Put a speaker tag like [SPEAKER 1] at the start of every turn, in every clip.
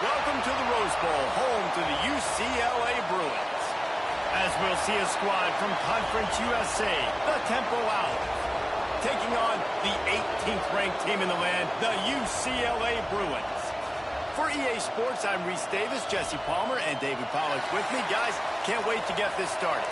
[SPEAKER 1] Welcome to the Rose Bowl, home to the UCLA Bruins. As we'll see a squad from Conference USA, the Temple Owls, taking on the 18th ranked team in the land, the UCLA Bruins. For EA Sports, I'm Reese Davis, Jesse Palmer, and David Pollack with me. Guys, can't wait to get this started.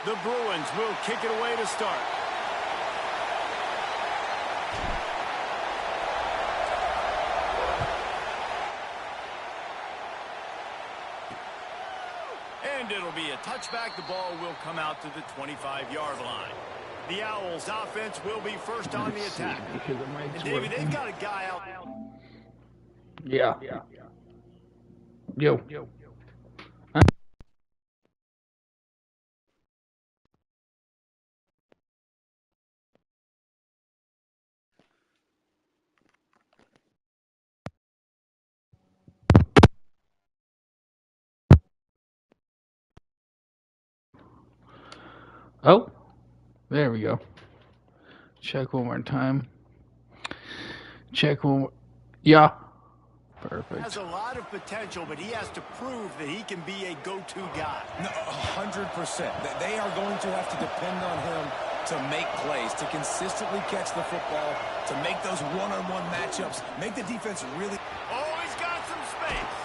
[SPEAKER 1] The Bruins will kick it away to start. And it'll be a touchback. The ball will come out to the 25-yard line. The Owls offense will be first on the attack. And David, they've got a guy out.
[SPEAKER 2] Yeah. Yo. Oh, there we go. Check one more time. Check one more. Yeah. Perfect.
[SPEAKER 1] Has a lot of potential, but he has to prove that he can be a go-to guy.
[SPEAKER 3] No, 100%. They are going to have to depend on him to make plays, to consistently catch the football, to make those one-on-one matchups, make the defense really...
[SPEAKER 1] Oh, he's got some space.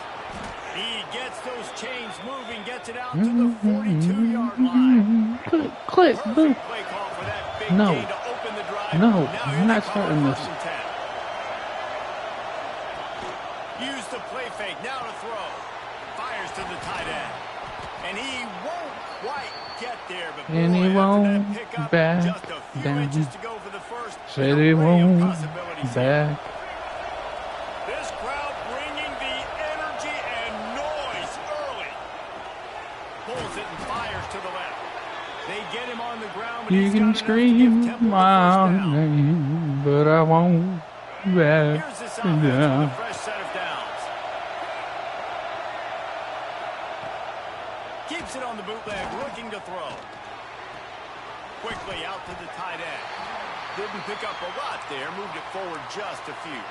[SPEAKER 1] He gets those chains moving, gets it out to the 42-yard line.
[SPEAKER 2] Click, boom.
[SPEAKER 1] Play call for that big
[SPEAKER 2] No.
[SPEAKER 1] gain to open the drive.
[SPEAKER 2] No,
[SPEAKER 1] Now
[SPEAKER 2] I'm not starting this.
[SPEAKER 1] Use the play fake, now to throw. Fires to the tight end. And he won't quite get there, but
[SPEAKER 2] And
[SPEAKER 1] boy,
[SPEAKER 2] he
[SPEAKER 1] after
[SPEAKER 2] won't
[SPEAKER 1] that pickup,
[SPEAKER 2] back
[SPEAKER 1] just a few
[SPEAKER 2] down.
[SPEAKER 1] inches to go for the first.
[SPEAKER 2] Said
[SPEAKER 1] An
[SPEAKER 2] he
[SPEAKER 1] array of
[SPEAKER 2] won't
[SPEAKER 1] possibilities here.
[SPEAKER 2] back.
[SPEAKER 1] This crowd bringing the energy and noise early. Pulls it and fires to the left. They get him on the ground, but
[SPEAKER 2] You
[SPEAKER 1] he's
[SPEAKER 2] can
[SPEAKER 1] got enough to give
[SPEAKER 2] scream
[SPEAKER 1] Temple the
[SPEAKER 2] my
[SPEAKER 1] first down.
[SPEAKER 2] name, but I won't back
[SPEAKER 1] Here's this offense with a
[SPEAKER 2] down.
[SPEAKER 1] fresh set of downs. Keeps it on the bootleg, looking to throw. Quickly out to the tight end. Didn't pick up a lot there, moved it forward just a few.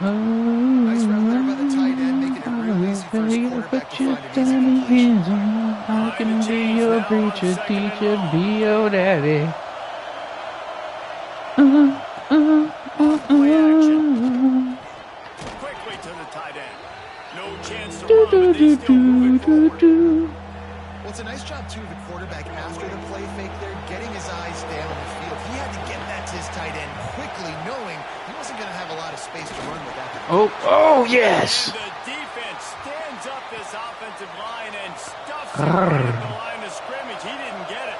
[SPEAKER 4] Nice route there by the tight end, making it real easy for his quarterback to find an easy completion.
[SPEAKER 2] I can be your preacher, teacher, be your daddy.
[SPEAKER 1] Play action. Quickly to the tight end. No chance to run, but they still move it forward.
[SPEAKER 4] Well, it's a nice job, too, of the quarterback after the play fake there, getting his eyes down the field. He had to get that to his tight end quickly, knowing he wasn't going to have a lot of space to run with that.
[SPEAKER 2] Oh, yes.
[SPEAKER 1] And the defense stands up this offensive line and stuffs it right at the line of scrimmage. He didn't get it.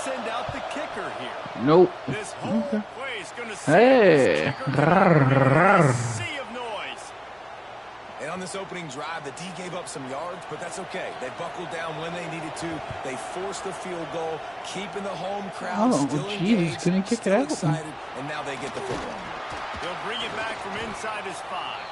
[SPEAKER 1] send out the kicker here.
[SPEAKER 2] Nope.
[SPEAKER 1] This whole play is going to
[SPEAKER 2] Hey.
[SPEAKER 1] sea of noise.
[SPEAKER 3] And on this opening drive, the D gave up some yards, but that's okay. They buckled down when they needed to. They forced the field goal, keeping the home crowd still engaged,
[SPEAKER 2] couldn't kick it
[SPEAKER 3] still
[SPEAKER 2] out.
[SPEAKER 3] excited, and now they get the football.
[SPEAKER 1] They'll bring it back from inside his 5.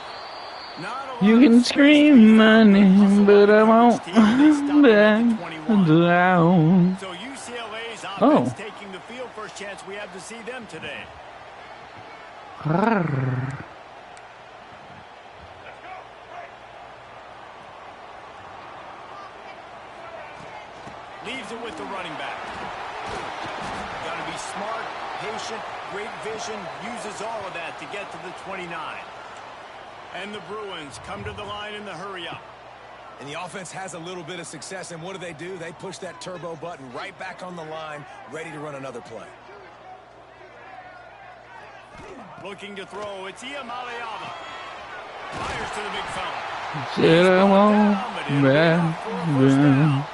[SPEAKER 2] You can scream my name, but I won't back down.
[SPEAKER 1] So UCLA's offense taking the field. First chance we have to see them today. Leaves it with the running back. Got to be smart, patient, great vision, uses all of that to get to the 29. And the Bruins come to the line in the hurry up.
[SPEAKER 3] And the offense has a little bit of success, and what do? They push that turbo button right back on the line, ready to run another play.
[SPEAKER 1] Looking to throw, it's Iamaleava. Fires to the big fella.
[SPEAKER 2] Said I won't back down.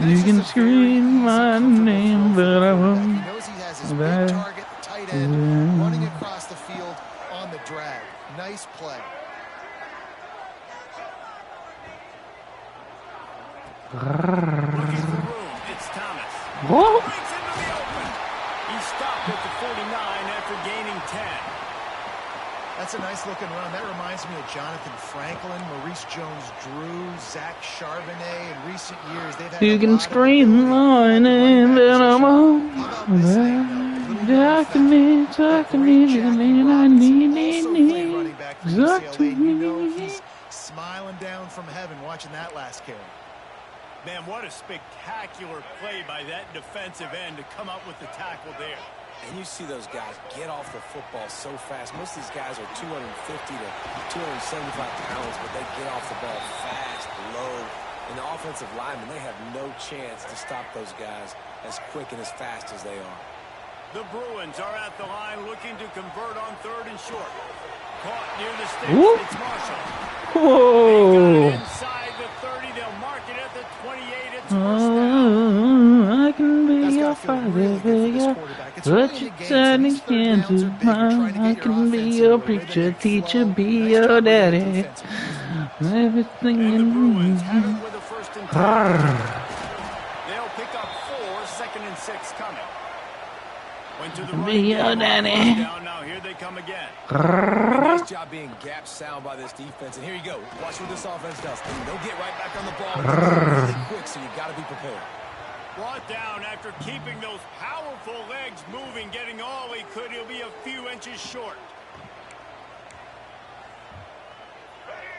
[SPEAKER 2] You can scream my name, but I
[SPEAKER 4] He
[SPEAKER 2] won't
[SPEAKER 4] knows he has his big
[SPEAKER 2] back
[SPEAKER 4] target, the tight end, running across the field on the drag. Nice play.
[SPEAKER 1] Looking for room, it's Thomas.
[SPEAKER 2] Whoa.
[SPEAKER 1] Breaks into the open. He stopped at the 49 after gaining 10.
[SPEAKER 4] That's a nice looking run. That reminds me of Jonathan Franklin, Maurice Jones-Drew, Zach Charbonnet. In recent years, they've had
[SPEAKER 2] You can scream my name, but I won't back to me, talk to me, I need. Talk to me.
[SPEAKER 4] He's smiling down from heaven watching that last carry.
[SPEAKER 1] Man, what a spectacular play by that defensive end to come up with the tackle there.
[SPEAKER 3] And you see those guys get off the football so fast. Most of these guys are 250 to 275 pounds, but they get off the ball fast, low. And the offensive linemen, they have no chance to stop those guys as quick and as fast as they are.
[SPEAKER 1] The Bruins are at the line looking to convert on 3rd and short. Caught near the sticks. It's Marshall.
[SPEAKER 2] Whoa.
[SPEAKER 1] Inside the 30, they'll mark it at the 28. It's first down.
[SPEAKER 2] I can be your father figure, but you turn into mine. I can be your preacher, teacher, be your daddy. Everything
[SPEAKER 1] And the
[SPEAKER 2] in
[SPEAKER 1] Bruins have
[SPEAKER 2] me.
[SPEAKER 1] it with a 1st and 10. They'll pick up 4, 2nd and 6 coming. Went to the
[SPEAKER 2] Be
[SPEAKER 1] running
[SPEAKER 2] your
[SPEAKER 1] game on
[SPEAKER 2] daddy.
[SPEAKER 1] 1st down. Now here they come again.
[SPEAKER 3] Nice job being gap sound by this defense. And here you go. Watch what this offense does. They'll get right back on the ball really quick, so you got to be prepared.
[SPEAKER 1] Brought down after keeping those powerful legs moving, getting all he could. He'll be a few inches short.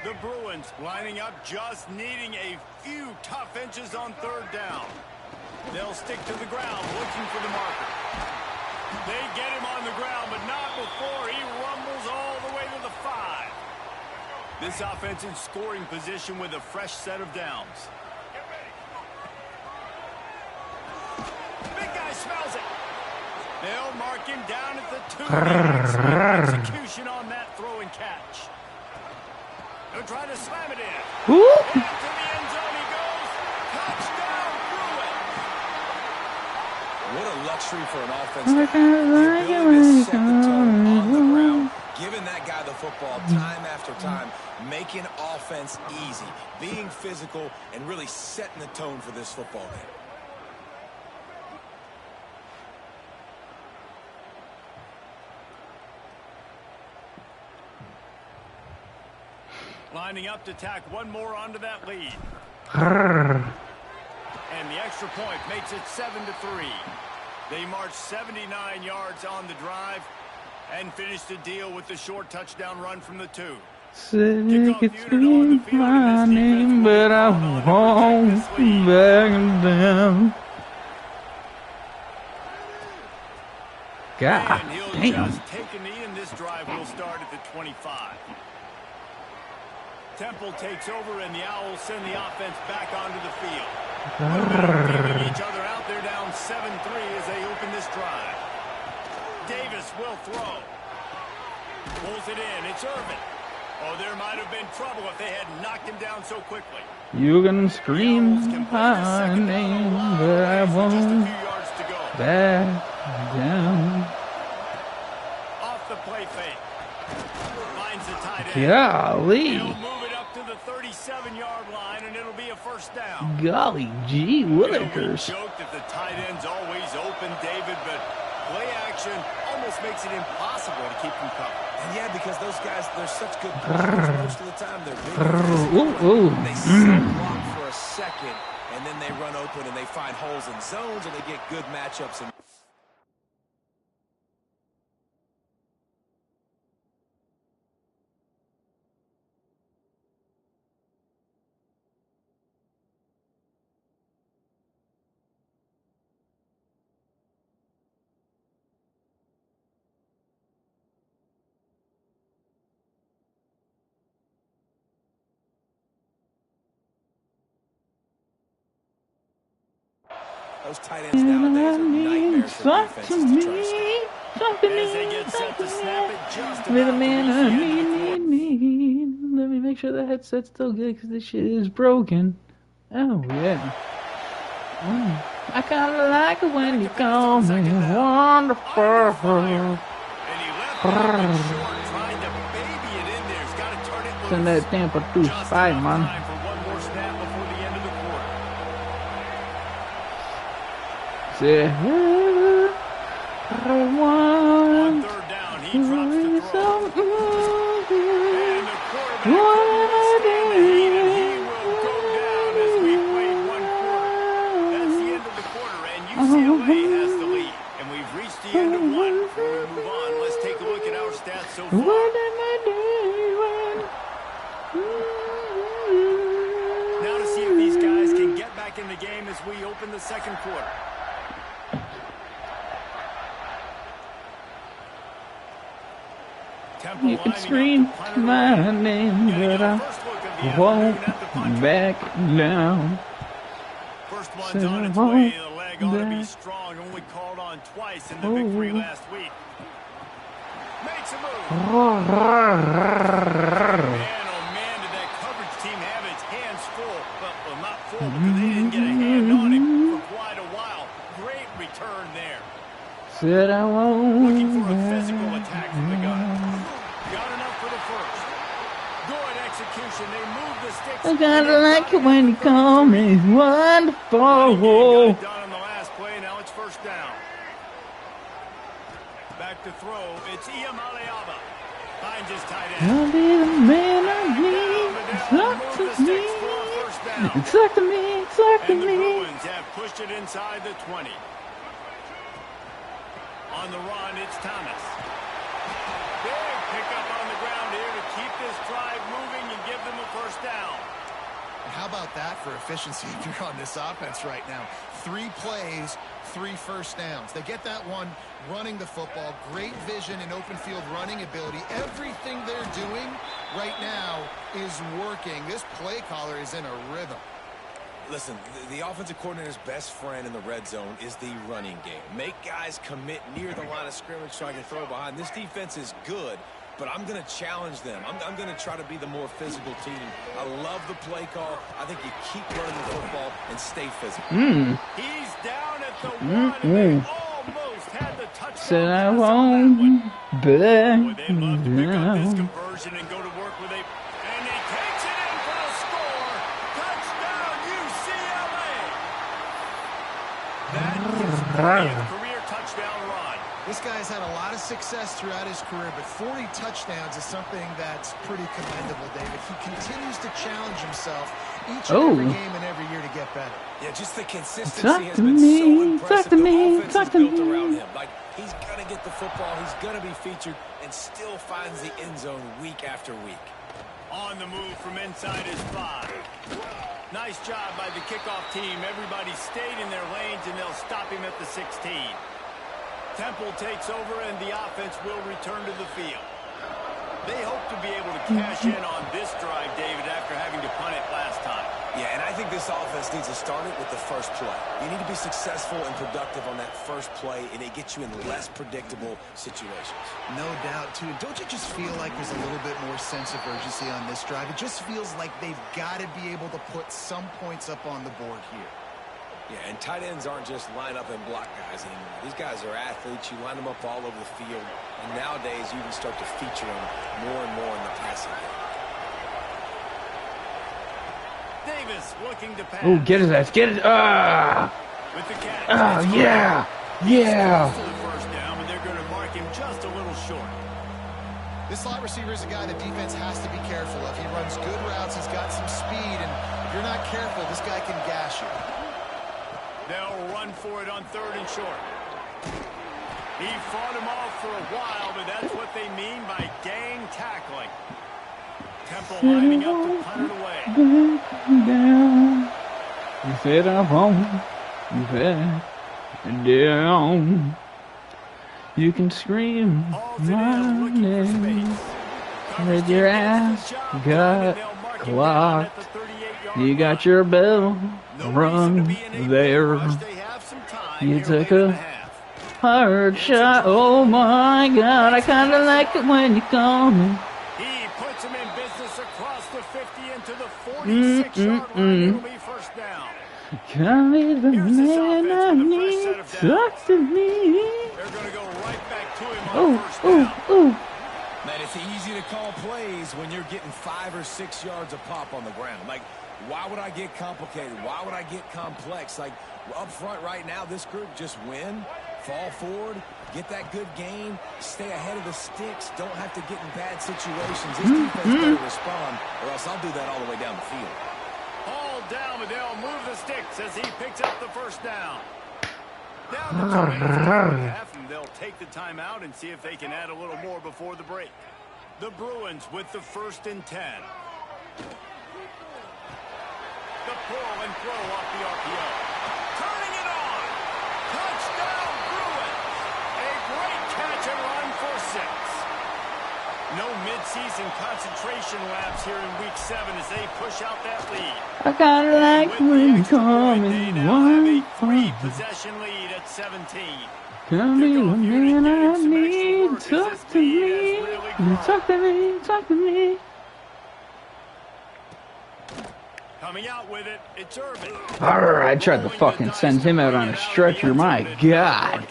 [SPEAKER 1] The Bruins lining up, just needing a few tough inches on 3rd down. They'll stick to the ground, looking for the marker. They get him on the ground, but not before he rumbles all the way to the 5. This offense in scoring position with a fresh set of downs. Big guy smells it. They'll mark him down at the 2. Execution on that throw and catch. They'll try to slam it in.
[SPEAKER 2] Woo.
[SPEAKER 1] Into the end zone he goes. Touchdown, Bruins.
[SPEAKER 3] What a luxury for an offense to have. The ability to set the tone on the ground, giving that guy the football time after time, making offense easy, being physical, and really setting the tone for this football game.
[SPEAKER 1] Lining up to tack one more onto that lead. And the extra point makes it 7-3. They march 79 yards on the drive and finish the deal with the short touchdown run from the 2.
[SPEAKER 2] Said you could scream my name, but I won't back down. God
[SPEAKER 1] And he'll
[SPEAKER 2] damn.
[SPEAKER 1] just take a knee, and this drive will start at the 25. Temple takes over, and the Owls send the offense back onto the field. Feeling each other out. They're down 7-3 as they open this drive. Davis will throw. Pulls it in. It's Irvin. Oh, there might have been trouble if they had knocked him down so quickly.
[SPEAKER 2] You can scream my name, but I won't back down.
[SPEAKER 1] Off the play fake. Finds the tight end.
[SPEAKER 2] Golly.
[SPEAKER 1] He'll move it up to the 37-yard line, and it'll be a first down.
[SPEAKER 2] Golly gee willikers.
[SPEAKER 1] We joked that the tight end's always open, David, but play action almost makes it impossible to keep them covered.
[SPEAKER 3] And yeah, because those guys, they're such good players. Most of the time, they're big. They block for a second, and then they run open, and they find holes in zones, and they get good matchups. And those tight ends nowadays are nightmares for defenses to try to stop.
[SPEAKER 1] As they get set to snap it just about
[SPEAKER 2] Let
[SPEAKER 1] to reach the end of the quarter.
[SPEAKER 2] Let me make sure the headset's still good because this shit is broken. Oh, yeah. I kinda like it when you call me wonderful.
[SPEAKER 1] And he left it short, trying to baby it in there. He's got to turn it loose.
[SPEAKER 2] Send that Tampa through
[SPEAKER 1] Just
[SPEAKER 2] fight,
[SPEAKER 1] enough
[SPEAKER 2] man.
[SPEAKER 1] time for one more snap before the end of the quarter.
[SPEAKER 2] Say,
[SPEAKER 1] On third down, he drops to throw. And the quarterback couldn't withstand the heat, and he will go down as we played one quarter. That's the end of the quarter, and UCLA has the lead. And we've reached the end of one. Before we move on, let's take a look at our stats so far. Now to see if these guys can get back in the game as we open the second quarter.
[SPEAKER 2] You can scream my name, but I won't back down.
[SPEAKER 1] First one's on its way. The leg ought to be strong. Only called on twice in the victory last week. Makes a move. Man, oh man, did that coverage team have its hands full. Well, not full because they didn't get a hand on him for quite a while. Great return there.
[SPEAKER 2] Said I won't.
[SPEAKER 1] Looking for a physical attack from the gun. Got enough for the first. Good execution. They move the sticks.
[SPEAKER 2] I kinda like it when you call me wonderful.
[SPEAKER 1] Got it done on the last play. Now it's first down. Back to throw. It's Iamaleava. Finds his tight end.
[SPEAKER 2] I'll be the man I need. Talk to me. Talk to me. Talk to
[SPEAKER 1] And the
[SPEAKER 2] me.
[SPEAKER 1] Bruins have pushed it inside the 20. On the run, it's Thomas. Big pickup on the ground here to keep this drive moving and give them a first down.
[SPEAKER 4] And how about that for efficiency if you're on this offense right now? 3 plays, 3 first downs. They get that one running the football, great vision and open field running ability. Everything they're doing right now is working. This play caller is in a rhythm.
[SPEAKER 3] Listen, the offensive coordinator's best friend in the red zone is the running game. Make guys commit near the line of scrimmage so I can throw behind. This defense is good, but I'm going to challenge them. I'm going to try to be the more physical team. I love the play call. I think you keep running the football and stay physical.
[SPEAKER 1] He's down at the 1, and they almost had the touchdown.
[SPEAKER 2] Said I
[SPEAKER 1] pass on that one.
[SPEAKER 2] won't back
[SPEAKER 1] Boy, they'd love to pick up this
[SPEAKER 2] down.
[SPEAKER 1] conversion and go to work with a... And he takes it in for the score. Touchdown, UCLA. That is his 20th career touchdown run.
[SPEAKER 4] This guy's had a lot of success throughout his career, but 40 touchdowns is something that's pretty commendable, David. He continues to challenge himself each and every game and every year to get better.
[SPEAKER 3] Yeah, just the consistency
[SPEAKER 2] Talk
[SPEAKER 3] has
[SPEAKER 2] to
[SPEAKER 3] been
[SPEAKER 2] me,
[SPEAKER 3] so impressive.
[SPEAKER 2] talk to
[SPEAKER 3] The
[SPEAKER 2] me,
[SPEAKER 3] offense
[SPEAKER 2] talk
[SPEAKER 3] is
[SPEAKER 2] to
[SPEAKER 3] built
[SPEAKER 2] me.
[SPEAKER 3] around him. Like, he's going to get the football, he's going to be featured, and still finds the end zone week after week.
[SPEAKER 1] On the move from inside his 5. Nice job by the kickoff team. Everybody stayed in their lanes, and they'll stop him at the 16. Temple takes over, and the offense will return to the field. They hope to be able to cash in on this drive, David, after having to punt it last time.
[SPEAKER 3] Yeah, and I think this offense needs to start it with the first play. You need to be successful and productive on that first play, and it gets you in less predictable situations.
[SPEAKER 4] No doubt, too. Don't you just feel like there's a little bit more sense of urgency on this drive? It just feels like they've got to be able to put some points up on the board here.
[SPEAKER 3] Yeah, and tight ends aren't just line up and block guys anymore. These guys are athletes. You line them up all over the field, and nowadays you can start to feature them more and more in the passing game.
[SPEAKER 1] Davis looking to pass.
[SPEAKER 2] Oh, get his ass. Get it. Ah.
[SPEAKER 1] With the catch.
[SPEAKER 2] Yeah. Yeah.
[SPEAKER 1] To the first down, but they're going to mark him just a little short.
[SPEAKER 4] This slot receiver is a guy the defense has to be careful of. He runs good routes. He's got some speed, and if you're not careful, this guy can gash you.
[SPEAKER 1] They'll run for it on 3rd and short. He fought him off for a while, but that's what they mean by gang tackling. Temple lining up to punt it away.
[SPEAKER 2] Down. You said I'm home. You said down. You can scream my name. With your ass got clocked. You got your bell rung there. You took a hard shot. Oh my God, I kinda like it when you call me.
[SPEAKER 1] He puts him in business across the 50 into the 46-yard line. It'll be first down.
[SPEAKER 2] Call me the man I need. Talk to me.
[SPEAKER 1] They're going to go right back to him on first down.
[SPEAKER 2] Ooh.
[SPEAKER 3] Man, it's easy to call plays when you're getting 5 or 6 yards a pop on the ground. Like, why would I get complicated? Why would I get complex? Like, up front right now, this group just win, fall forward, get that good gain, stay ahead of the sticks, don't have to get in bad situations. This defense better respond, or else I'll do that all the way down the field.
[SPEAKER 1] All down, but they'll move the sticks as he picks up the first down. Down to 2 minutes left in the half, and they'll take the timeout and see if they can add a little more before the break. The Bruins with the 1st and 10. The pull and throw off the RPO. Turning it on. Touchdown, Bruins. A great catch and run for 6. No midseason concentration laps here in Week 7 as they push out that lead.
[SPEAKER 2] I kinda like when you call me one.
[SPEAKER 1] 3-possession lead at 17.
[SPEAKER 2] Tell me the man I need. Talk to me. Talk to me. Talk to me.
[SPEAKER 1] Coming out with it, it's Irvin.
[SPEAKER 2] I tried to fucking send him out on a stretcher. My God.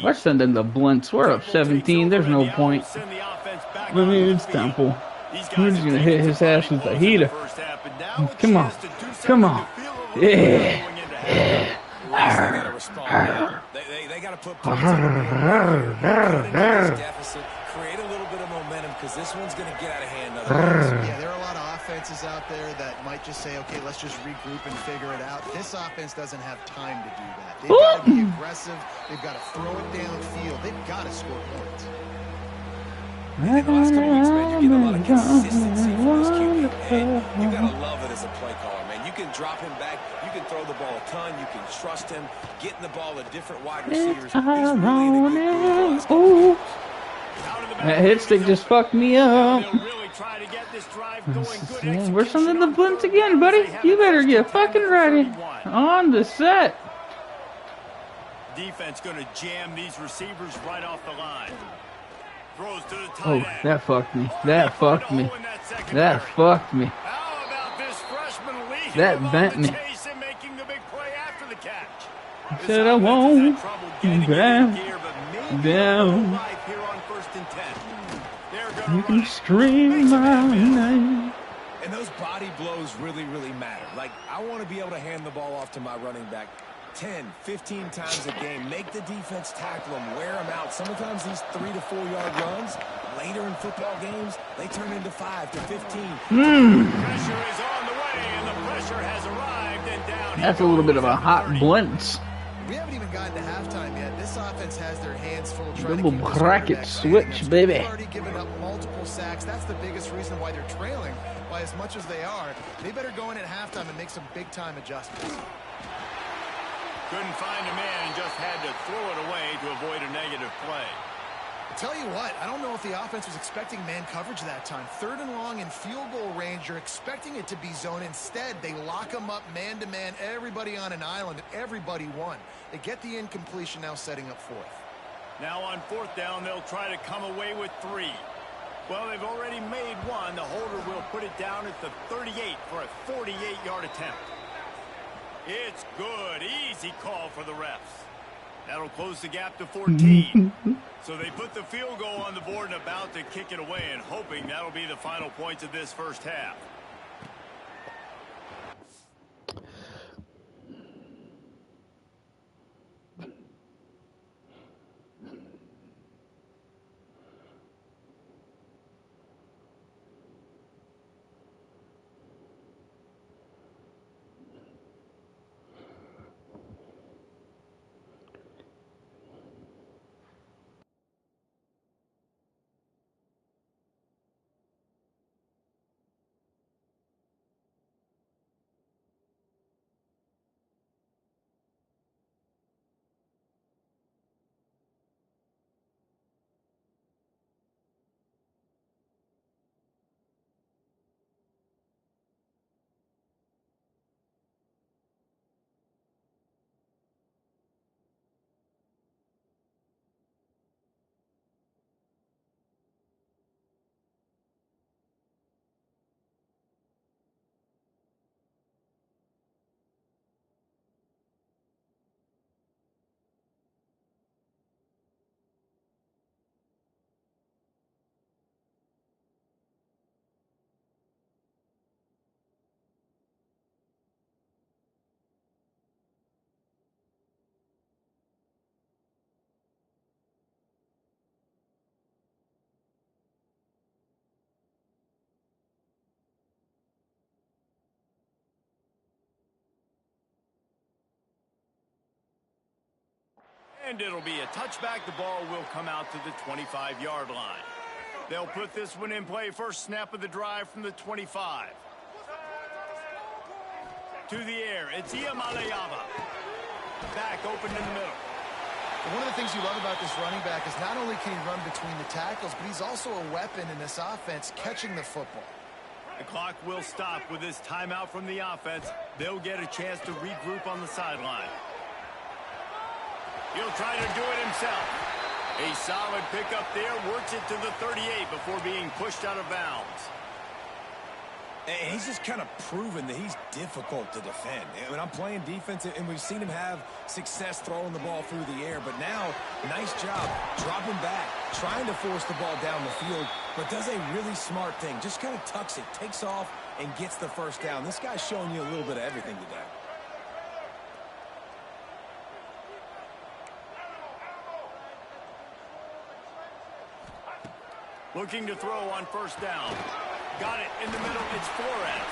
[SPEAKER 2] We're sending the blunts. We're up 17. There's no point. I mean, it's Temple. We're just going to hit his ass with the heater. Come on. Come on. Yeah.
[SPEAKER 3] They got to put points on the deficit, create a little bit of momentum, because this one's going to get out of hand.
[SPEAKER 4] Yeah, there are a lot of offenses out there that might just say, okay, let's just regroup and figure it out. This offense doesn't have time to do that. They've got to be aggressive. They've got to throw it downfield. They've got to score points.
[SPEAKER 3] In the last couple weeks, man, you're getting a lot of consistency from this QB. And you got to love it as a play caller, man. You can drop him back. You can throw the ball a ton. You can trust him. Getting the ball to different wide receivers. He's really in a good groove.
[SPEAKER 2] That hit stick just fucked me up. We're sending the blitz again, buddy. You better get fucking ready. On the set.
[SPEAKER 1] Defense going to jam these receivers right off the line. Throws to the tight
[SPEAKER 2] Oh,
[SPEAKER 1] end.
[SPEAKER 2] that fucked me. That fucked me. That fucked me.
[SPEAKER 1] How about this freshman leading
[SPEAKER 2] That
[SPEAKER 1] them on
[SPEAKER 2] bent
[SPEAKER 1] the
[SPEAKER 2] me.
[SPEAKER 1] chase and making the big play after the catch?
[SPEAKER 2] I said I won't down. Down. You can scream my name.
[SPEAKER 3] And those body blows really, really matter. Like, I want to be able to hand the ball off to my running back 10, 15 times a game. Make the defense tackle them, wear them out. Sometimes these 3 to 4 yard runs, later in football games, they turn into 5 to 15.
[SPEAKER 1] Pressure is on the way, and the pressure has arrived, and down.
[SPEAKER 2] That's a little bit of a hot blitz.
[SPEAKER 4] We haven't even gotten to halftime yet. This offense has their hands full trying
[SPEAKER 2] Double
[SPEAKER 4] to keep this
[SPEAKER 2] bracket
[SPEAKER 4] quarterback
[SPEAKER 2] switch,
[SPEAKER 4] safe.
[SPEAKER 2] baby.
[SPEAKER 4] They've already given up multiple sacks. That's the biggest reason why they're trailing by as much as they are. They better go in at halftime and make some big-time adjustments.
[SPEAKER 1] Couldn't find a man and just had to throw it away to avoid a negative play.
[SPEAKER 4] Tell you what, I don't know if the offense was expecting man coverage that time. 3rd and long in field goal range, you're expecting it to be zone. Instead, they lock them up man-to-man, everybody on an island, and everybody won. They get the incompletion, now setting up 4th.
[SPEAKER 1] Now on 4th down, they'll try to come away with 3. Well, they've already made 1. The holder will put it down at the 38 for a 48-yard attempt. It's good. Easy call for the refs. That'll close the gap to 14. So they put the field goal on the board and about to kick it away, and hoping that'll be the final points of this first half. And it'll be a touchback. The ball will come out to the 25-yard line. They'll put this one in play. First snap of the drive from the 25. To the air, it's Iamaleava. Back open in the middle.
[SPEAKER 4] One of the things you love about this running back is not only can he run between the tackles, but he's also a weapon in this offense, catching the football.
[SPEAKER 1] The clock will stop with this timeout from the offense. They'll get a chance to regroup on the sideline. He'll try to do it himself. A solid pickup there, works it to the 38 before being pushed out of bounds.
[SPEAKER 3] And he's just kind of proven that he's difficult to defend. I mean, I'm playing defense, and we've seen him have success throwing the ball through the air. But now, nice job dropping back, trying to force the ball down the field, but does a really smart thing. Just kind of tucks it, takes off, and gets the first down. This guy's showing you a little bit of everything today.
[SPEAKER 1] Looking to throw on first down. Got it in the middle. It's Flores.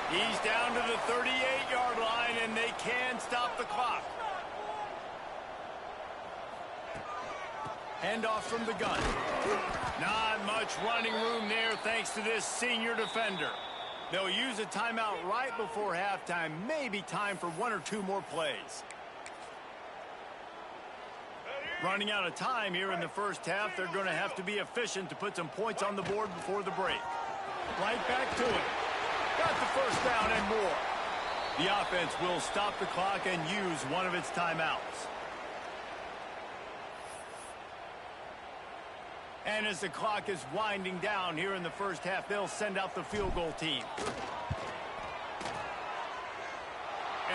[SPEAKER 1] He's down to the 38-yard line, and they can stop the clock. Handoff from the gun. Not much running room there thanks to this senior defender. They'll use a timeout right before halftime. Maybe time for 1 or 2 more plays. Running out of time here in the first half. They're going to have to be efficient to put some points on the board before the break. Right back to it. Got the first down and more. The offense will stop the clock and use one of its timeouts. And as the clock is winding down here in the first half, they'll send out the field goal team.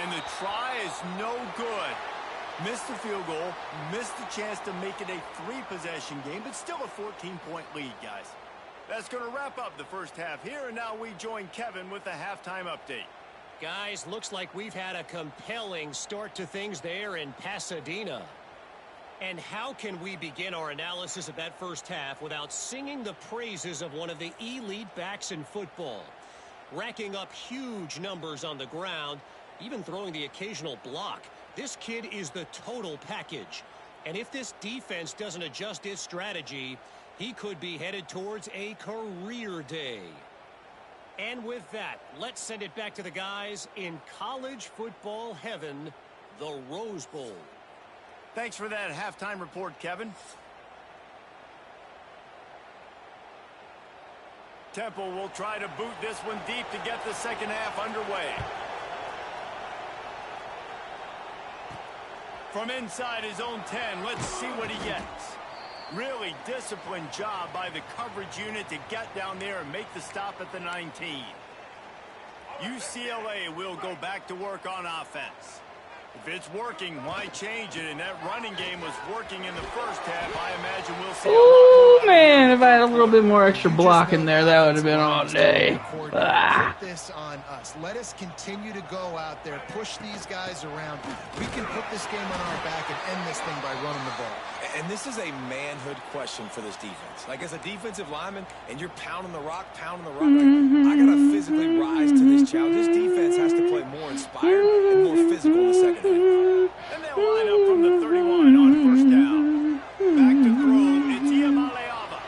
[SPEAKER 1] And the try is no good. Missed the field goal, missed the chance to make it a 3-possession game, but still a 14-point lead, guys. That's going to wrap up the first half here, and now we join Kevin with the halftime update.
[SPEAKER 5] Guys, looks like we've had a compelling start to things there in Pasadena. And how can we begin our analysis of that first half without singing the praises of one of the elite backs in football? Racking up huge numbers on the ground, even throwing the occasional block. This kid is the total package. And if this defense doesn't adjust its strategy, he could be headed towards a career day. And with that, let's send it back to the guys in college football heaven, the Rose Bowl.
[SPEAKER 1] Thanks for that halftime report, Kevin. Temple will try to boot this one deep to get the second half underway. From inside his own 10, let's see what he gets. Really disciplined job by the coverage unit to get down there and make the stop at the 19. UCLA will go back to work on offense. If it's working, why change it? And that running game was working in the first half. I imagine we'll see.
[SPEAKER 2] Oh man, if I had a little bit more extra block in there, that would have been all day.
[SPEAKER 4] Put this on us. Let us continue to go out there, push these guys around. We can put this game on our back and end this thing by running the ball.
[SPEAKER 3] And this is a manhood question for this defense. Like, as a defensive lineman, and you're pounding the rock, like, I got to physically rise to this challenge. This defense has to play more inspired and more physical in the second half.
[SPEAKER 1] And they'll line up from the 31 on first down. Back to throw, it's Iamaleava.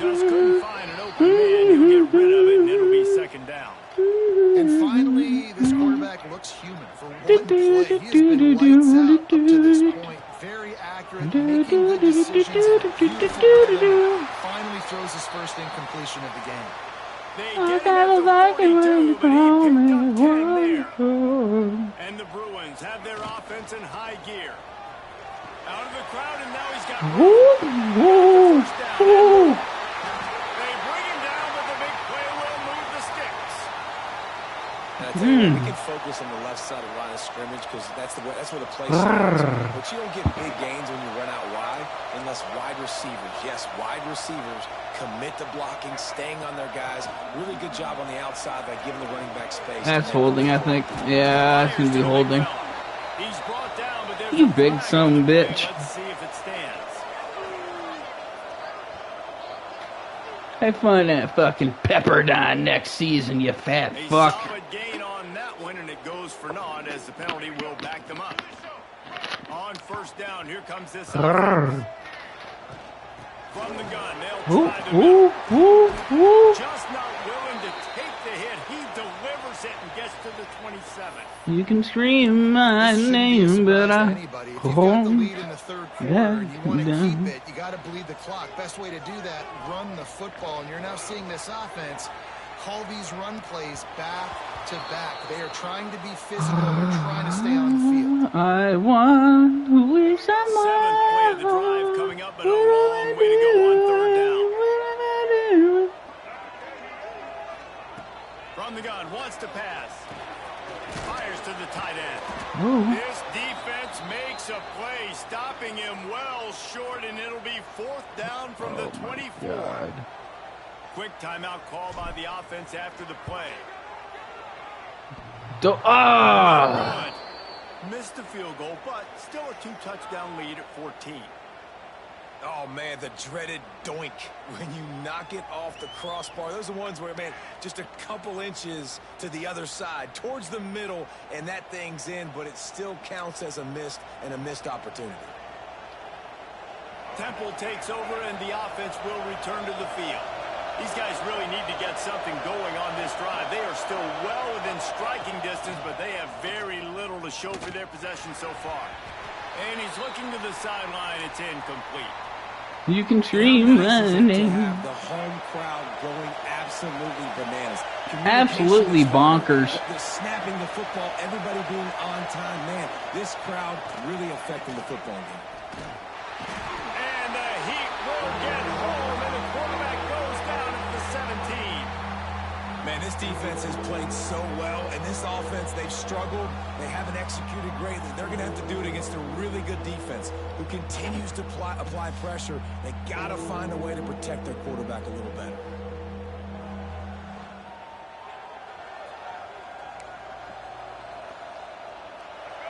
[SPEAKER 1] Just couldn't find an open man. He'll get rid of it, and it'll be second down.
[SPEAKER 4] And finally, this quarterback looks human. For one play, he has been lights out up to this point. Very accurate, making good decisions. Finally throws his first incompletion of the game.
[SPEAKER 1] They get him at the 42, but he picked up 10 there. And the Bruins have their offense in high gear. Out of the crowd, and now he's got first down. They bring him down, but the big play will move the sticks.
[SPEAKER 3] And I tell you what, we can focus on the left side of the line of scrimmage because that's where the play starts. But you don't get big gains when you run out wide unless wide receivers, yes, wide receivers, commit to blocking, staying on their guys. Really good job on the outside by giving the running back space.
[SPEAKER 2] That's holding, I think. Yeah, that's going to be holding.
[SPEAKER 1] He's brought down, but there's
[SPEAKER 2] You big son of a bitch.
[SPEAKER 1] Let's see if it stands.
[SPEAKER 2] Have fun at fucking Pepperdine next season, you fat
[SPEAKER 1] A
[SPEAKER 2] fuck.
[SPEAKER 1] solid gain on that one, and it goes for naught as the penalty will back them up. On first down, here comes this offense. From the gun, they'll try to just not willing to take the hit. He delivers it and gets to the 27.
[SPEAKER 2] You can scream my name, but I
[SPEAKER 4] If you've got the lead in the third quarter and you want to keep it, you got to bleed the clock. Best way to do that, run the football. And you're now seeing this offense call these run plays back to back. They are trying to be physical. They're trying to stay on the field.
[SPEAKER 2] I want to wish
[SPEAKER 1] Seventh play of the drive coming up, but a long way to go on third down. From the gun, wants to pass. Fires to the tight end. This defense makes a play, stopping him well short, and it'll be fourth down from the 24.
[SPEAKER 2] God.
[SPEAKER 1] Quick timeout call by the offense after the play. Missed the field goal, but still a 2-touchdown lead at 14.
[SPEAKER 3] Oh, man, the dreaded doink when you knock it off the crossbar. Those are the ones where, man, just a couple inches to the other side, towards the middle, and that thing's in, but it still counts as a missed opportunity.
[SPEAKER 1] Temple takes over, and the offense will return to the field. These guys really need to get something going on this drive. They are still well within striking distance, but they have very little to show for their possession so far. And he's looking to the sideline. It's incomplete.
[SPEAKER 2] You can scream my name.
[SPEAKER 3] The home crowd going absolutely bananas.
[SPEAKER 2] Absolutely bonkers.
[SPEAKER 3] The snapping the football, everybody being on time. Man, this crowd really affecting the football game.
[SPEAKER 1] And the Heat will get home, and the quarterback goes down at the 17.
[SPEAKER 3] Man, this defense has played so well, and this offense, they've struggled. They haven't executed greatly. They're going to have to do it against a really good defense who continues to apply pressure. They got to find a way to protect their quarterback a little better.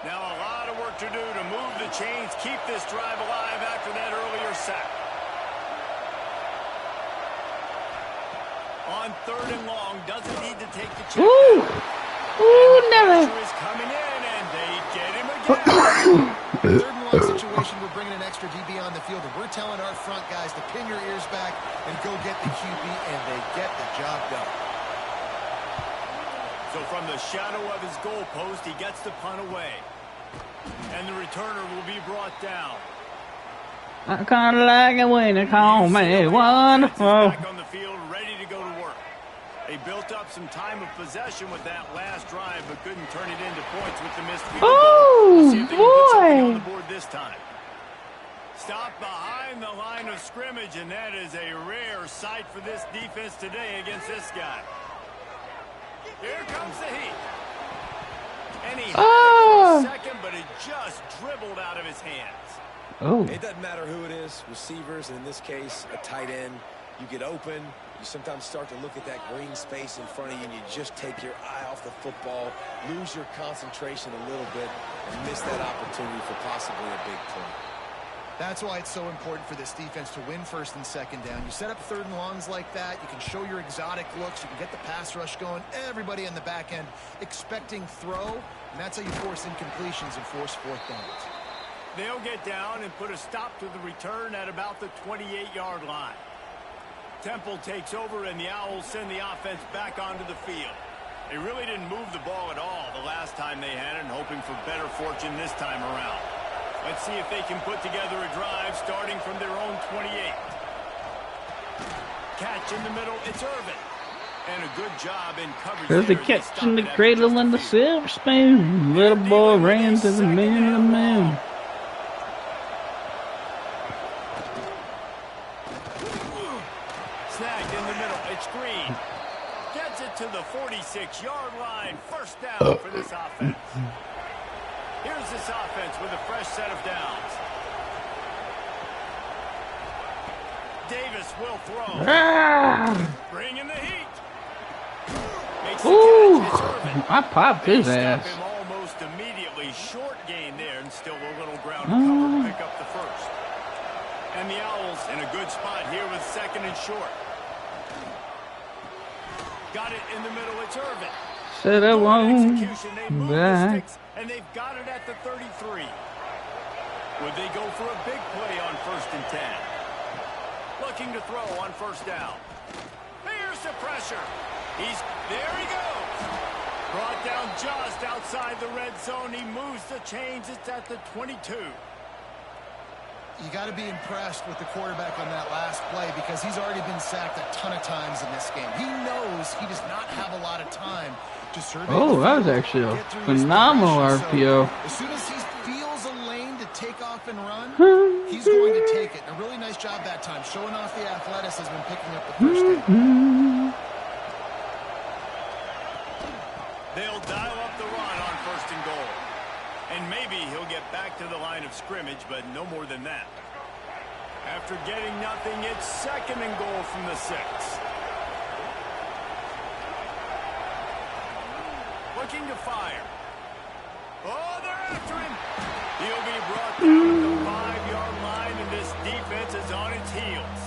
[SPEAKER 1] Now a lot of work to do to move the chains, keep this drive alive after that earlier sack. On third and long, doesn't need to take the check.
[SPEAKER 2] Never.
[SPEAKER 1] Is coming in, and they get him again.
[SPEAKER 4] Third and long situation, we're bringing an extra DB on the field, and we're telling our front guys to pin your ears back and go get the QB, and they get the job done.
[SPEAKER 1] So from the shadow of his goal post, he gets the punt away. And the returner will be brought down.
[SPEAKER 2] I kind of like it when they call me wonderful.
[SPEAKER 1] Back on the field, up some time of possession with that last drive, but couldn't turn it into points with the missed field goal.
[SPEAKER 2] Oh,
[SPEAKER 1] We'll see if they can put something on
[SPEAKER 2] boy.
[SPEAKER 1] the board this time. Stop behind the line of scrimmage, and that is a rare sight for this defense today against this guy. Here comes the heat. And he had it for a second, but it just dribbled out of his hands.
[SPEAKER 2] Oh.
[SPEAKER 3] It doesn't matter who it is, receivers, and in this case, a tight end. You get open, you sometimes start to look at that green space in front of you, and you just take your eye off the football, lose your concentration a little bit, and miss that opportunity for possibly a big play.
[SPEAKER 4] That's why it's so important for this defense to win first and second down. You set up third and longs like that. You can show your exotic looks. You can get the pass rush going. Everybody in the back end expecting throw, and that's how you force incompletions and force fourth downs.
[SPEAKER 1] They'll get down and put a stop to the return at about the 28-yard line. Temple takes over, and the Owls send the offense back onto the field. They really didn't move the ball at all the last time they had it, and hoping for better fortune this time around. Let's see if they can put together a drive starting from their own 28. Catch in the middle, it's Irvin. And a good job in coverage.
[SPEAKER 2] There's the
[SPEAKER 1] there.
[SPEAKER 2] catch in the cradle and the silver spoon. Little boy ran to the moon and the moon.
[SPEAKER 1] Snagged in the middle, it's Green. Gets it to the 46-yard line. First down for this offense. Here's this offense with a fresh set of downs. Davis will throw. Bringing the heat. Makes the
[SPEAKER 2] Ooh,
[SPEAKER 1] catch. It's Irvin.
[SPEAKER 2] I popped his
[SPEAKER 1] They
[SPEAKER 2] ass.
[SPEAKER 1] stop him almost immediately. Short gain there, and still a little ground to cover to pick up the first. And the Owls in a good spot here with second and short. Got it in the middle. It's Irvin.
[SPEAKER 2] Said I won't
[SPEAKER 1] Execution, they move the
[SPEAKER 2] back.
[SPEAKER 1] sticks, and they've got it at the 33. Would they go for a big play on first and 10? Looking to throw on first down. Here's the pressure. There he goes. Brought down just outside the red zone. He moves the chains. It's at the 22.
[SPEAKER 4] You got to be impressed with the quarterback on that last play because he's already been sacked a ton of times in this game. He knows he does not have a lot of time to survey.
[SPEAKER 2] Oh, that was actually a phenomenal RPO.
[SPEAKER 4] As soon as he feels a lane to take off and run, he's going to take it. A really nice job that time, showing off the athleticism and picking up the first down.
[SPEAKER 1] They'll dial up the run on first and goal. And maybe he'll get back to the line of scrimmage, but no more than that. After getting nothing, it's second and goal from the 6. Looking to fire. Oh, they're after him. He'll be brought down at the 5-yard line, and this defense is on its heels.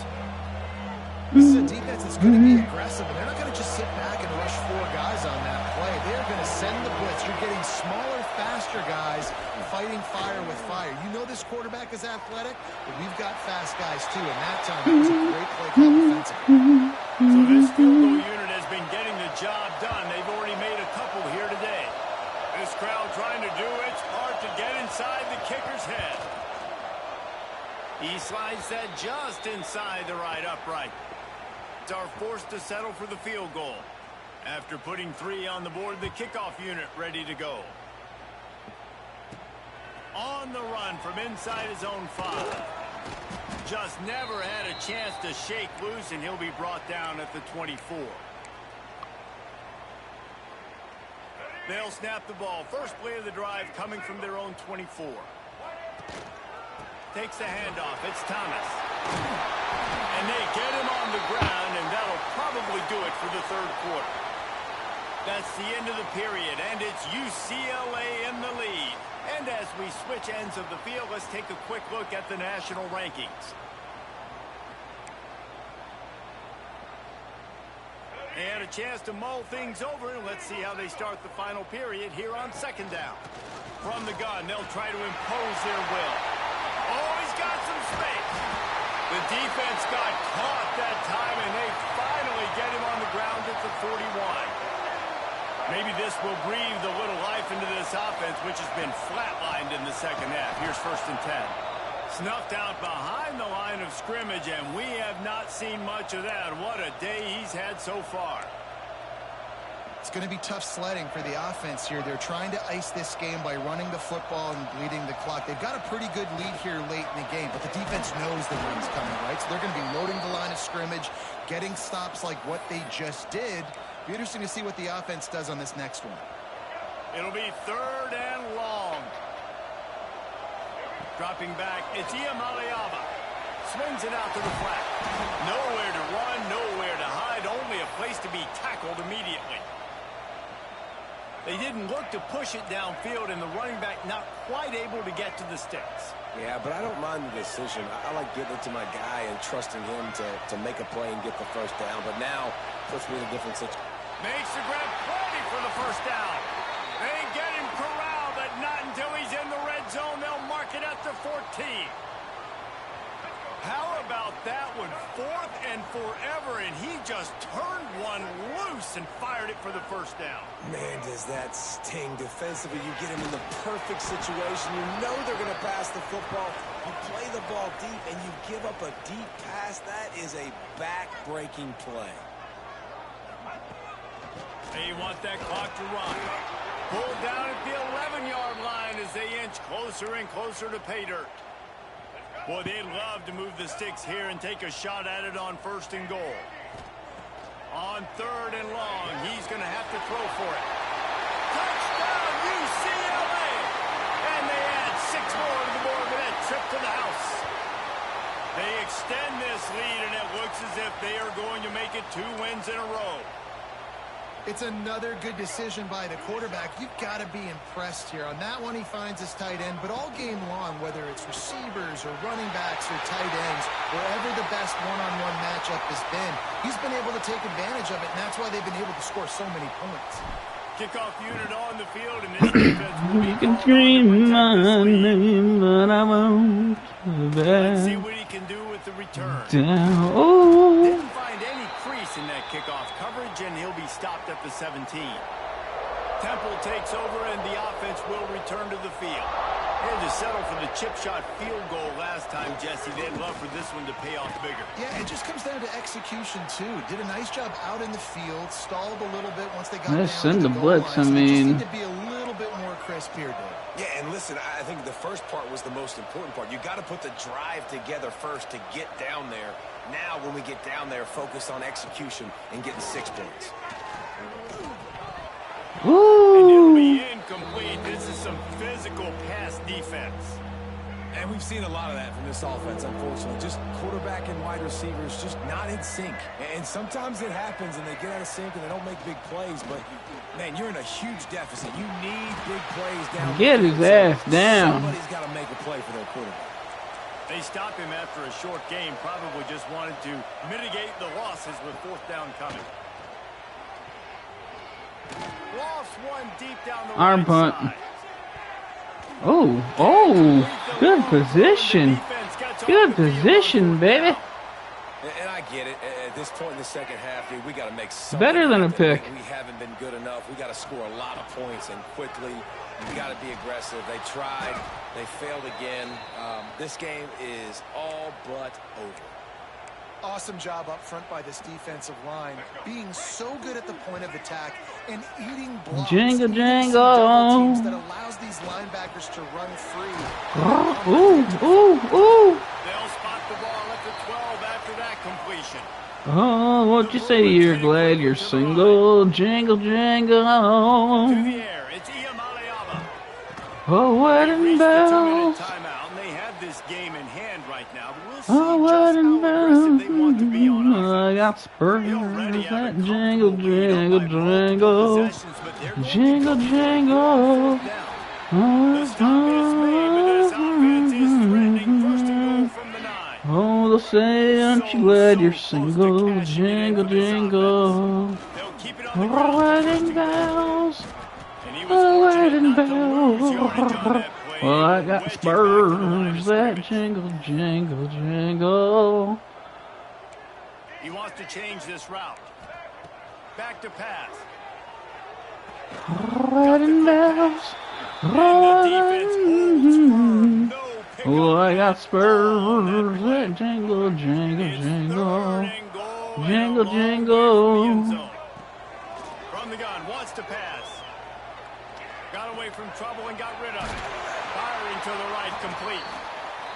[SPEAKER 4] This is a defense that's going to be aggressive, and they're not going to just sit back and rush 4 guys on that play. They're going to send the blitz. You're getting smaller, faster guys fighting fire with fire. You know this quarterback is athletic, but we've got fast guys too, and that time it was a great play call defensively.
[SPEAKER 1] So this field goal unit has been getting the job done. They've already made a couple here today. This crowd trying to do its part to get inside the kicker's head. He slides that just inside the right upright. Are forced to settle for the field goal. After putting 3 on the board, the kickoff unit ready to go. On the run from inside his own 5. Just never had a chance to shake loose, and he'll be brought down at the 24. They'll snap the ball. First play of the drive coming from their own 24. Takes the handoff. It's Thomas. And they get him on the ground, and that'll probably do it for the third quarter. That's the end of the period, and it's UCLA in the lead. And as we switch ends of the field, let's take a quick look at the national rankings. They had a chance to mull things over, and let's see how they start the final period here on second down. From the gun, they'll try to impose their will. Oh, he's got some space. The defense got caught that time, and they finally get him on the ground at the 41. Maybe this will breathe a little life into this offense, which has been flatlined in the second half. Here's first and 10. Snuffed out behind the line of scrimmage, and we have not seen much of that. What a day he's had so far.
[SPEAKER 4] It's going to be tough sledding for the offense here. They're trying to ice this game by running the football and bleeding the clock. They've got a pretty good lead here late in the game, but the defense knows the run's coming, right? So they're going to be loading the line of scrimmage, getting stops like what they just did. Be interesting to see what the offense does on this next one.
[SPEAKER 1] It'll be 3rd and long. Dropping back, it's Iamaleava. Swings it out to the flat. Nowhere to run, nowhere to hide, only a place to be tackled immediately. They didn't look to push it downfield, and the running back not quite able to get to the sticks.
[SPEAKER 3] Yeah, but I don't mind the decision. I like getting it to my guy and trusting him to make a play and get the first down. But now, puts me in a different situation.
[SPEAKER 1] Makes the grab, plenty for the first down. They get him corralled, but not until he's in the red zone. They'll mark it at the 14. How about that one? 4th and forever, and he just turned one loose and fired it for the first down.
[SPEAKER 3] Man, does that sting defensively. You get him in the perfect situation. You know they're going to pass the football. You play the ball deep, and you give up a deep pass. That is a back-breaking play.
[SPEAKER 1] They want that clock to run. Pulled down at the 11-yard line as they inch closer and closer to pay dirt. Boy, they'd love to move the sticks here and take a shot at it on 1st and goal. On 3rd and long, he's going to have to throw for it. Touchdown, UCLA! And they add 6 more to the board with that trip to the house. They extend this lead, and it looks as if they are going to make it 2 wins in a row.
[SPEAKER 4] It's another good decision by the quarterback. You've got to be impressed here. On that one, he finds his tight end, but all game long, whether it's receivers or running backs or tight ends, wherever the best one-on-one matchup has been, he's been able to take advantage of it, and that's why they've been able to score so many points.
[SPEAKER 1] Kickoff unit on the field, and this defense will
[SPEAKER 2] You can scream my name, but I won't
[SPEAKER 1] Let's see
[SPEAKER 2] back
[SPEAKER 1] what he can do with the return.
[SPEAKER 2] down. Oh,
[SPEAKER 1] Didn't find any crease in that kickoff coverage, and he'll be stopped at the 17. Temple takes over, and the offense will return to the field. Had to settle for the chip shot field goal last time, Jesse. They'd love for this one to pay off bigger.
[SPEAKER 4] Yeah, it just comes down to execution, too. Did a nice job out in the field, stalled a little bit once they got
[SPEAKER 2] let's
[SPEAKER 4] down
[SPEAKER 2] send
[SPEAKER 4] to
[SPEAKER 2] the
[SPEAKER 4] goal
[SPEAKER 2] blitz.
[SPEAKER 4] line,
[SPEAKER 2] I
[SPEAKER 4] so they just
[SPEAKER 2] mean,
[SPEAKER 4] need to be a little bit more crisp here, Dave.
[SPEAKER 3] Yeah, and listen, I think the first part was the most important part. You got to put the drive together first to get down there. Now, when we get down there, focus on execution and getting 6 points.
[SPEAKER 1] And it'll
[SPEAKER 2] ooh,
[SPEAKER 1] be incomplete. This is some physical pass defense.
[SPEAKER 3] And we've seen a lot of that from this offense, unfortunately. Just quarterback and wide receivers just not in sync. And sometimes it happens and they get out of sync and they don't make big plays. But, man, you're in a huge deficit. You need big plays down.
[SPEAKER 2] get his ass down.
[SPEAKER 3] Somebody's got to make a play for their quarterback.
[SPEAKER 1] They stopped him after a short game. Probably just wanted to mitigate the losses with 4th down coming. Lost one deep down the
[SPEAKER 2] Arm
[SPEAKER 1] right
[SPEAKER 2] punt.
[SPEAKER 1] side.
[SPEAKER 2] Oh, good position. Good position, baby.
[SPEAKER 3] And I get it. At this point in the second half, dude, we got to make something
[SPEAKER 2] Better than a
[SPEAKER 3] happen.
[SPEAKER 2] pick.
[SPEAKER 3] We haven't been good enough. We got to score a lot of points and quickly. We got to be aggressive. They tried. They failed again. This game is all but over.
[SPEAKER 4] Awesome job up front by this defensive line, being so good at the point of attack and eating blocks.
[SPEAKER 2] Jingle,
[SPEAKER 4] eating some
[SPEAKER 2] jingle.
[SPEAKER 4] double teams that allows these linebackers to run free.
[SPEAKER 2] Ooh, ooh, ooh.
[SPEAKER 1] They'll spot the ball at the 12 after that completion.
[SPEAKER 2] Oh, what you say? You're glad you're single. Jingle,
[SPEAKER 1] To
[SPEAKER 2] jingle.
[SPEAKER 1] the air, it's Iamaleava.
[SPEAKER 2] Oh, wedding
[SPEAKER 1] Reached the 2-minute
[SPEAKER 2] bells.
[SPEAKER 1] timeout, and they have this game in hand right now. But we'll see
[SPEAKER 2] Oh,
[SPEAKER 1] just
[SPEAKER 2] wedding
[SPEAKER 1] how aggressive they want to be on
[SPEAKER 2] bells.
[SPEAKER 1] offense.
[SPEAKER 2] I got spurs.
[SPEAKER 1] They already have a
[SPEAKER 2] That jingle,
[SPEAKER 1] comfortable lead
[SPEAKER 2] jingle,
[SPEAKER 1] up by multiple
[SPEAKER 2] jingle.
[SPEAKER 1] possessions, but they're going to
[SPEAKER 2] Jingle,
[SPEAKER 1] go
[SPEAKER 2] jingle.
[SPEAKER 1] down. The stop is made, but this offense is threatening 1st and goal from the 9.
[SPEAKER 2] Oh, they'll say, aren't you glad you're single? Jingle, jingle.
[SPEAKER 1] They'll keep it on the
[SPEAKER 2] Oh,
[SPEAKER 1] ground.
[SPEAKER 2] wedding bells.
[SPEAKER 1] And he was
[SPEAKER 2] Oh,
[SPEAKER 1] fortunate
[SPEAKER 2] wedding
[SPEAKER 1] not to lose yardage on
[SPEAKER 2] bells.
[SPEAKER 1] that play.
[SPEAKER 2] Well, I
[SPEAKER 1] Wedge
[SPEAKER 2] got
[SPEAKER 1] it back to the line of
[SPEAKER 2] spurs that
[SPEAKER 1] scrimmage.
[SPEAKER 2] jingle, jingle, jingle.
[SPEAKER 1] He wants to change this route. Back to pass.
[SPEAKER 2] Wedding bells.
[SPEAKER 1] And the defense holds firm. No pickup.
[SPEAKER 2] Oh, I got spurs that jingle, jingle,
[SPEAKER 1] It's
[SPEAKER 2] jingle.
[SPEAKER 1] 3rd and goal. and a
[SPEAKER 2] Jingle,
[SPEAKER 1] long way
[SPEAKER 2] jingle.
[SPEAKER 1] from the end zone. From the gun, 1 wants to pass. Got away from trouble and got rid of it. Firing to the right, complete.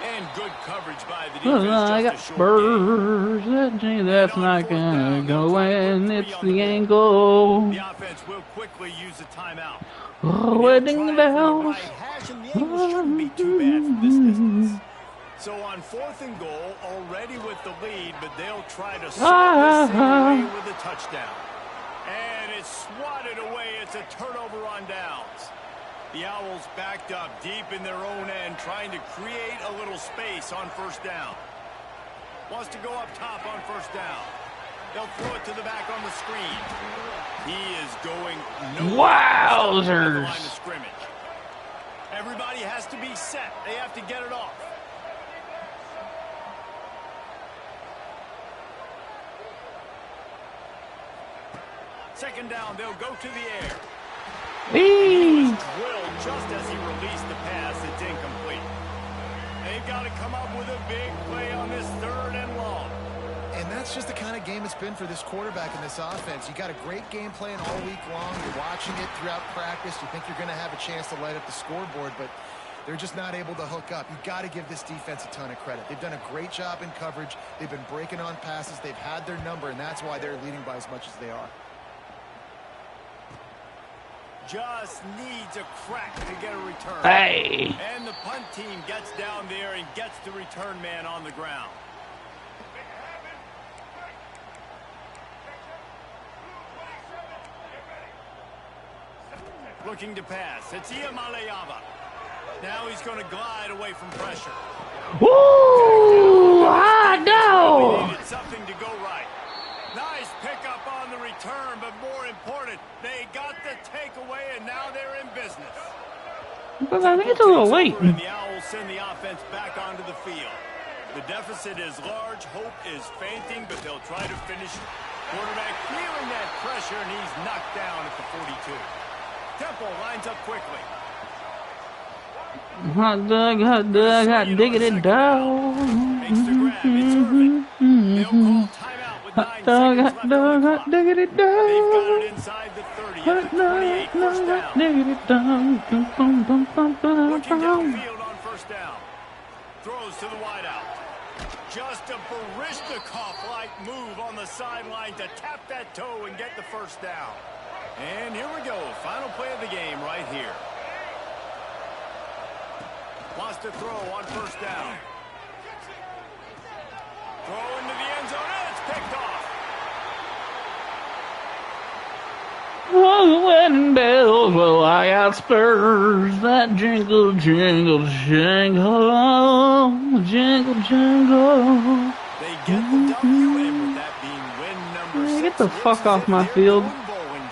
[SPEAKER 1] And good coverage by the defense.
[SPEAKER 2] I got Spurs. That's not gonna go in. It's the angle.
[SPEAKER 1] The offense will quickly use a timeout.
[SPEAKER 2] Wedding bells.
[SPEAKER 1] The angle shouldn't be too bad from this distance. So on 4th and goal, already with the lead, but they'll try to serve this away with a touchdown. And it's swatted away. It's a turnover on downs. The Owls backed up deep in their own end, trying to create a little space on 1st down. Wants to go up top on 1st down. They'll throw it to the back on the screen. He is going
[SPEAKER 2] Wowzers.
[SPEAKER 1] the line of scrimmage. Everybody has to be set. They have to get it off. Second down, they'll go to the air. He was drilled just as he released the pass. It's incomplete. They've got to come up with a big play on this 3rd and long.
[SPEAKER 4] And that's just the kind of game it's been for this quarterback in this offense. You got a great game plan all week long. You're watching it throughout practice. You think you're going to have a chance to light up the scoreboard, but they're just not able to hook up. You've got to give this defense a ton of credit. They've done a great job in coverage. They've been breaking on passes. They've had their number, and that's why they're leading by as much as they are.
[SPEAKER 1] Just needs a crack to get a return.
[SPEAKER 2] Hey.
[SPEAKER 1] And the punt team gets down there and gets the return man on the ground. Looking to pass. It's Iamaleava. Now he's going to glide away from pressure.
[SPEAKER 2] Woo! I know.
[SPEAKER 1] Needed something to go right. Nice pickup on the return, but more important, they got the takeaway, and now they're in business.
[SPEAKER 2] But I think it's a little late.
[SPEAKER 1] And the Owls send the offense back onto the field. The deficit is large. Hope is fainting, but they'll try to finish. Quarterback feeling that pressure, and he's knocked down at the 42. Temple lines up quickly.
[SPEAKER 2] Hot dog, diggity dog.
[SPEAKER 1] Makes the grab. It's Irvin. They'll call timeout with 9 seconds left on the clock.
[SPEAKER 2] Diggity
[SPEAKER 1] They've got it
[SPEAKER 2] dog.
[SPEAKER 1] inside the 30 at the 28, first down.
[SPEAKER 2] Diggity dog.
[SPEAKER 1] Looking downfield on 1st down. Throws to the wideout. Just a Baryshnikov-like move on the sideline to tap that toe and get the 1st down. And here we go. Final play of the game right here. Wants to throw on 1st down. Throw into the end zone, and it's picked off.
[SPEAKER 2] Oh, wedding bells, well, I got Spurs. That jingle, jingle, jingle, jingle, jingle.
[SPEAKER 1] They get the W, and with that being win number 6.
[SPEAKER 2] Get the fuck off my field.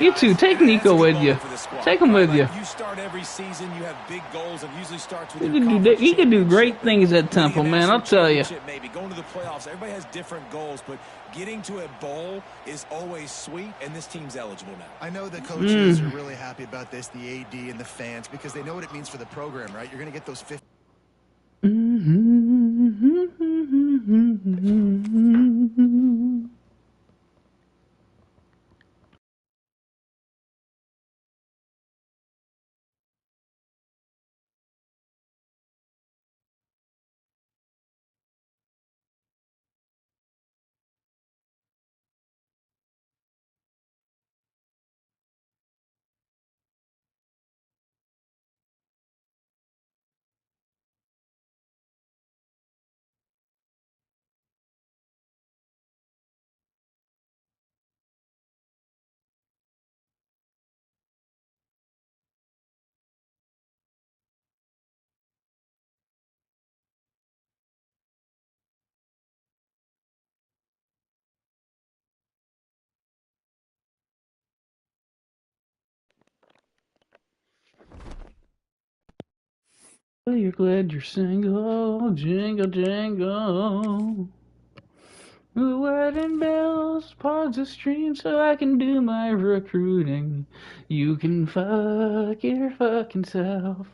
[SPEAKER 2] You two, take Nico with you. Take him with you.
[SPEAKER 3] You start every season, you have big goals, and usually starts with
[SPEAKER 2] He can do great things at Temple, man, I'll tell you.
[SPEAKER 3] Maybe going to the playoffs. Everybody has different goals, but getting to a bowl is always sweet, and this team's eligible now.
[SPEAKER 4] I know the coaches are really happy about this, the AD and the fans, because they know what it means for the program, right? You're going to get those 50.
[SPEAKER 2] You're glad you're single, jingle, jingle. The wedding bells pause the stream so I can do my recruiting. You can fuck your fucking self.